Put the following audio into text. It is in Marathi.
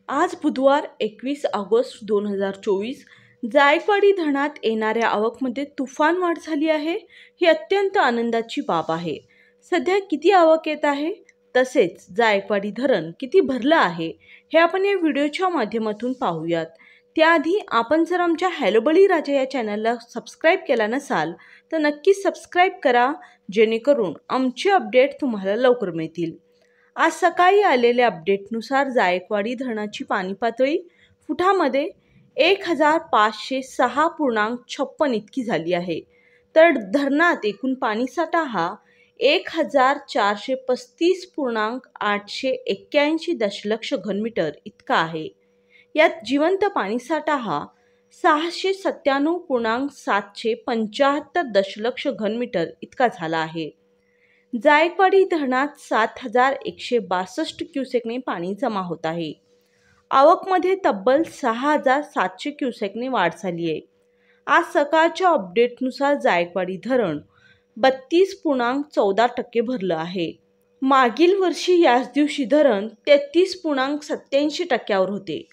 आज बुधवार 21 ऑगस्ट 2024 जायकवाडी धरणात येणाऱ्या आवकमध्ये तुफान वाढ झाली आहे। ही अत्यंत आनंदाची बाब आहे। सध्या किती आवक येत आहे तसेच जायकवाडी धरण किती भरलं आहे हे आपण या व्हिडिओच्या माध्यमातून पाहूयात। त्याआधी आपण जर आमच्या हॅलो बळीराजा या चॅनलला सबस्क्राईब केला नसाल तर नक्की सबस्क्राईब करा, जेणेकरून आमचे अपडेट तुम्हाला लवकर मिळतील। आज सकाळी आलेल्या अपडेटनुसार जायकवाडी धरणाची पाणी पातळी फुटामध्ये 1506.56 इतकी झाली आहे। तर धरणात एकूण पाणीसाठा हा 1435.881 दशलक्ष घनमीटर इतका आहे। यात जिवंत पाणीसाठा हा 697.775 दशलक्ष घनमीटर इतका झाला आहे। जायकवाडी धरणात 7162 क्युसेकने पाणी जमा होत आहे। आवकमध्ये तब्बल 6700 क्युसेकने वाढ झाली आहे। आज सकाळच्या अपडेटनुसार जायकवाडी धरण 32.14% भरलं आहे। मागील वर्षी याच दिवशी धरण 33.87% होते।